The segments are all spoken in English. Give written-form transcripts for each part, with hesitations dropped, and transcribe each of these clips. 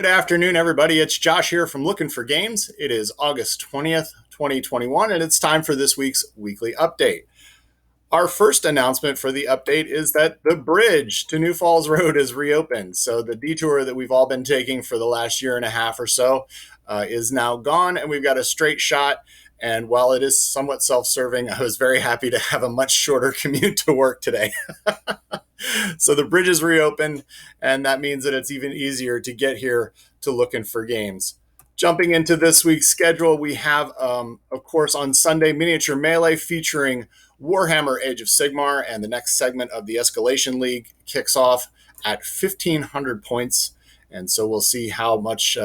Good afternoon, everybody. It's Josh here from Lookin for Games. It is August 20th, 2021, and it's time for this week's weekly update. Our first announcement for the update is that the bridge to New Falls Road is reopened. So the detour that we've all been taking for the last year and a half or so is now gone, and we've got a straight shot. And while it is somewhat self-serving, I was very happy to have a much shorter commute to work today. So the bridge is reopened, and that means that it's even easier to get here to Lookin for Games. Jumping into this week's schedule, we have, of course, on Sunday, Miniature Melee featuring Warhammer Age of Sigmar, and the next segment of the Escalation League kicks off at 1,500 points. And so we'll see how much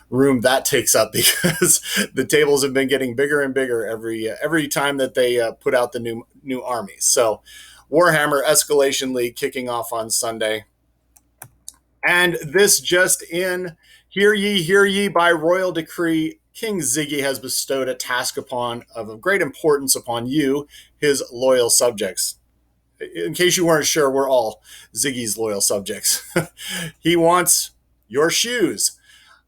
room that takes up because the tables have been getting bigger and bigger every time that they put out the new armies. So Warhammer Escalation League kicking off on Sunday. And this just in, hear ye, by royal decree, King Ziggy has bestowed a task of great importance upon you, his loyal subjects. In case you weren't sure, we're all Ziggy's loyal subjects. He wants your shoes.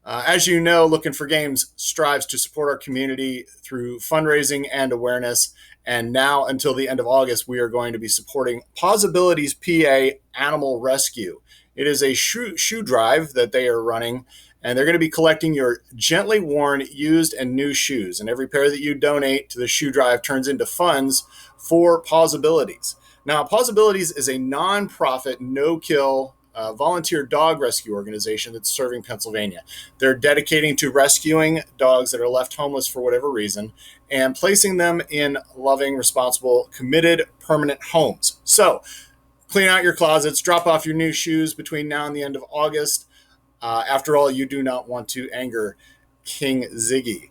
As you know, Lookin for Games strives to support our community through fundraising and awareness. And now, until the end of August, we are going to be supporting Pawzabilities PA Animal Rescue. It is a shoe drive that they are running, and they're going to be collecting your gently worn, used, and new shoes. And every pair that you donate to the shoe drive turns into funds for Pawzabilities. Now, Pawzabilities is a nonprofit, no-kill, volunteer dog rescue organization that's serving Pennsylvania. They're dedicating to rescuing dogs that are left homeless for whatever reason and placing them in loving, responsible, committed, permanent homes. So, clean out your closets, drop off your new shoes between now and the end of August. After all, you do not want to anger King Ziggy.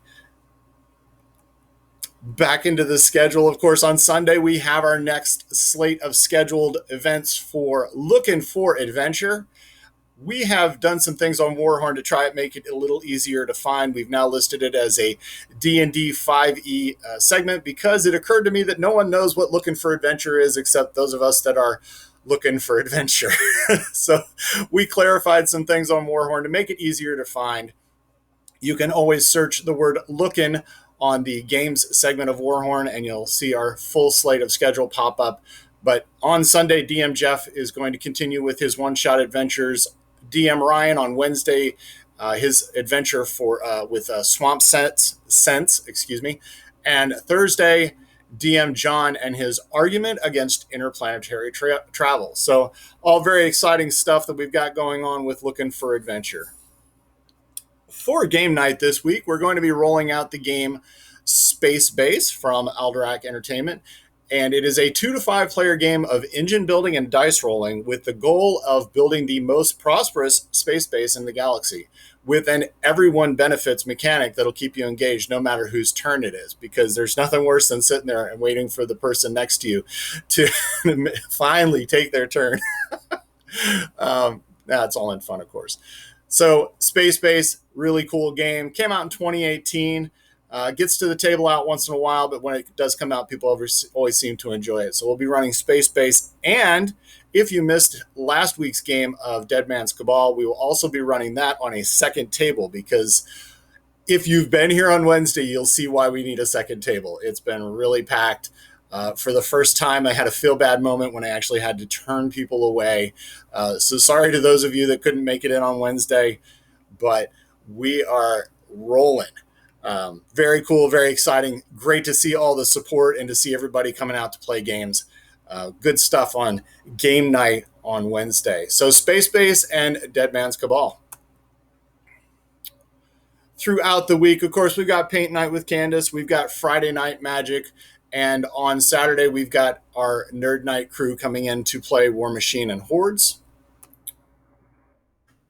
Back into the schedule, of course, on Sunday, we have our next slate of scheduled events for Lookin for Adventure. We have done some things on Warhorn to try and make it a little easier to find. We've now listed it as a D&D 5e segment because it occurred to me that no one knows what Lookin for Adventure is except those of us that are looking for adventure. So we clarified some things on Warhorn to make it easier to find. You can always search the word Lookin on the games segment of Warhorn, and you'll see our full slate of schedule pop up. But on Sunday, DM Jeff is going to continue with his one-shot adventures. DM Ryan on Wednesday, his adventure with Swamp Sense, and Thursday, DM John and his argument against interplanetary travel. So all very exciting stuff that we've got going on with Lookin for Adventure. For game night this week, we're going to be rolling out the game Space Base from Alderac Entertainment. And it is a 2 to 5 player game of engine building and dice rolling with the goal of building the most prosperous space base in the galaxy with an everyone benefits mechanic that'll keep you engaged no matter whose turn it is, because there's nothing worse than sitting there and waiting for the person next to you to finally take their turn. That's all in fun, of course. So Space Base, really cool game. Came out in 2018. Gets to the table out once in a while, but when it does come out, people always seem to enjoy it. So we'll be running Space Base. And if you missed last week's game of Dead Man's Cabal, we will also be running that on a second table, because if you've been here on Wednesday, you'll see why we need a second table. It's been really packed. For the first time, I had a feel bad moment when I actually had to turn people away. So sorry to those of you that couldn't make it in on Wednesday, but we are rolling. Very cool, very exciting. Great to see all the support and to see everybody coming out to play games. Good stuff on game night on Wednesday. So Space Base and Dead Man's Cabal. Throughout the week, of course, we've got Paint Night with Candace. We've got Friday Night Magic. And on Saturday, we've got our Nerd Night crew coming in to play War Machine and Hordes.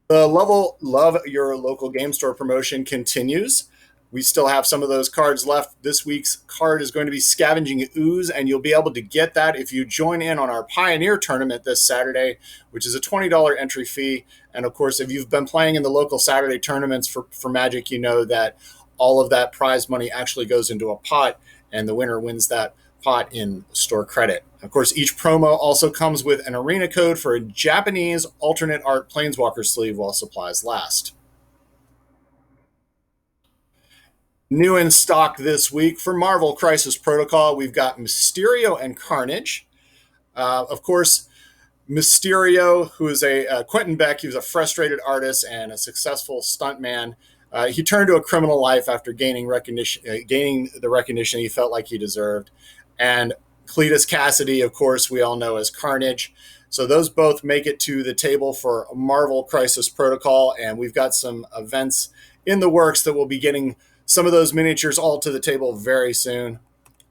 The Love Your Local Game Store promotion continues. We still have some of those cards left. This week's card is going to be Scavenging Ooze, and you'll be able to get that if you join in on our Pioneer tournament this Saturday, which is a $20 entry fee. And of course, if you've been playing in the local Saturday tournaments for Magic, you know that all of that prize money actually goes into a pot, and the winner wins that pot in store credit. Of course, each promo also comes with an arena code for a Japanese alternate art Planeswalker sleeve while supplies last. New in stock this week for Marvel Crisis Protocol, we've got Mysterio and Carnage. Of course, Mysterio, who is a Quentin Beck, he was a frustrated artist and a successful stuntman. He turned to a criminal life after gaining the recognition he felt like he deserved. And Cletus Cassidy, of course, we all know as Carnage. So those both make it to the table for Marvel Crisis Protocol, and we've got some events in the works that will be getting some of those miniatures all to the table very soon.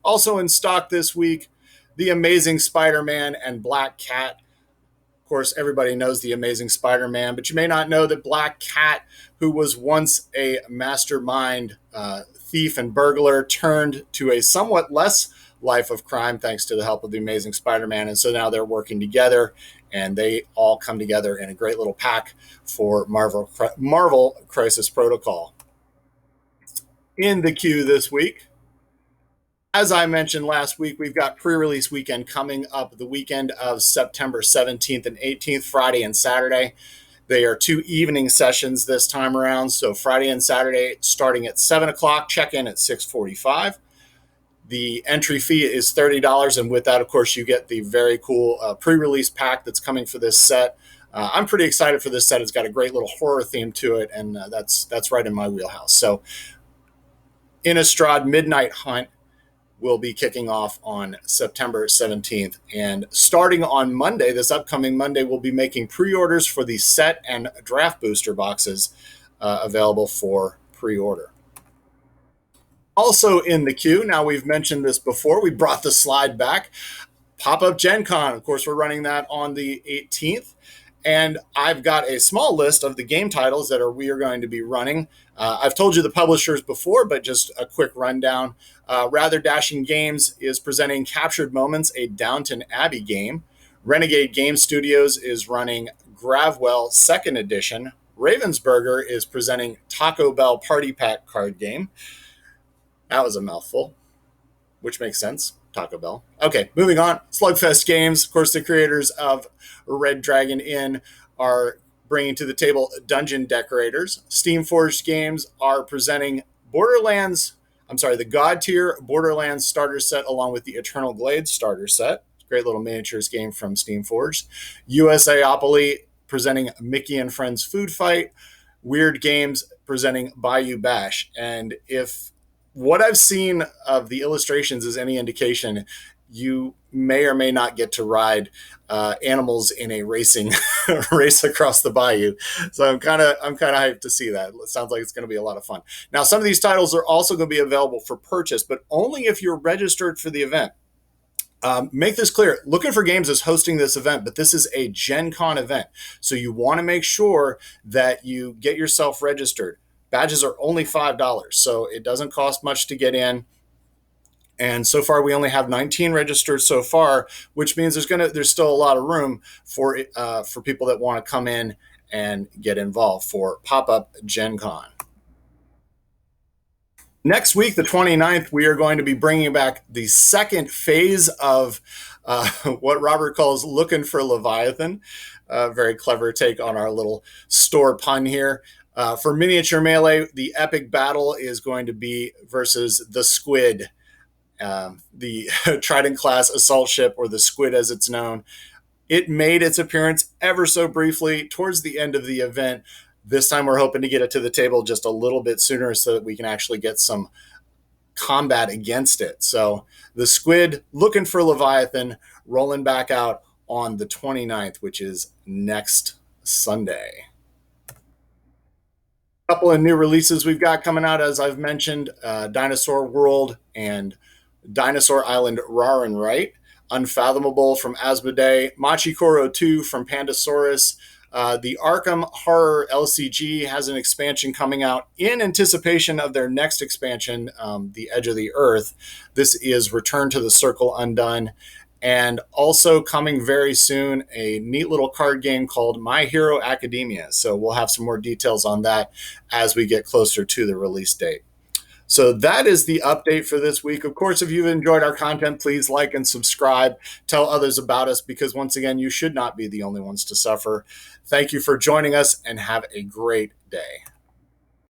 Also in stock this week, The Amazing Spider-Man and Black Cat. Of course, everybody knows The Amazing Spider-Man, but you may not know that Black Cat, who was once a mastermind thief and burglar, turned to a somewhat less life of crime thanks to the help of The Amazing Spider-Man. And so now they're working together, and they all come together in a great little pack for Marvel Crisis Protocol. In the queue this week, as I mentioned last week, we've got pre-release weekend coming up the weekend of September 17th and 18th, Friday and Saturday. They are 2 evening sessions this time around. So Friday and Saturday starting at 7 o'clock, check-in at 6:45. The entry fee is $30, and with that, of course, you get the very cool pre-release pack that's coming for this set. I'm pretty excited for this set. It's got a great little horror theme to it, and that's right in my wheelhouse. So Innistrad Midnight Hunt will be kicking off on September 17th. And starting on Monday, this upcoming Monday, we'll be making pre-orders for the set and draft booster boxes available for pre-order. Also in the queue, now we've mentioned this before, we brought the slide back. Pop-Up Gen Con, of course, we're running that on the 18th. And I've got a small list of the game titles that we are going to be running. I've told you the publishers before, but just a quick rundown. Rather Dashing Games is presenting Captured Moments, a Downton Abbey game. Renegade Game Studios is running Gravwell 2nd Edition. Ravensburger is presenting Taco Bell Party Pack card game. That was a mouthful, which makes sense. Taco Bell. Okay, moving on. Slugfest Games, of course, the creators of Red Dragon Inn are bringing to the table Dungeon Decorators. Steamforged Games are presenting the God Tier Borderlands starter set along with the Eternal Glades starter set. Great little miniatures game from Steamforged. USAopoly presenting Mickey and Friends Food Fight. Weird Games presenting Bayou Bash. And if what I've seen of the illustrations is any indication, you may or may not get to ride animals in a racing race across the bayou. So I'm kind of hyped to see that. It sounds like it's going to be a lot of fun. Now, some of these titles are also going to be available for purchase, but only if you're registered for the event. Make this clear. Lookin for Games is hosting this event, but this is a Gen Con event. So you want to make sure that you get yourself registered. Badges are only $5, so it doesn't cost much to get in. And so far, we only have 19 registered so far, which means there's still a lot of room for people that want to come in and get involved for Pop-Up Gen Con. Next week, the 29th, we are going to be bringing back the second phase of what Robert calls Lookin for Leviathan. Very clever take on our little store pun here. For Miniature Melee, the epic battle is going to be versus the Squid, the Trident class assault ship, or the Squid as it's known. It made its appearance ever so briefly towards the end of the event. This time we're hoping to get it to the table just a little bit sooner so that we can actually get some combat against it. So the Squid, Looking for Leviathan, rolling back out on the 29th, which is next Sunday. Couple of new releases we've got coming out, as I've mentioned, Dinosaur World and Dinosaur Island Rar and Right, Unfathomable from Asmodee, Machikoro 2 from Pandasaurus. The Arkham Horror LCG has an expansion coming out in anticipation of their next expansion, The Edge of the Earth. This is Return to the Circle Undone. And also coming very soon, a neat little card game called My Hero Academia. So we'll have some more details on that as we get closer to the release date. So that is the update for this week. Of course, if you've enjoyed our content, please like and subscribe. Tell others about us because, once again, you should not be the only ones to suffer. Thank you for joining us and have a great day.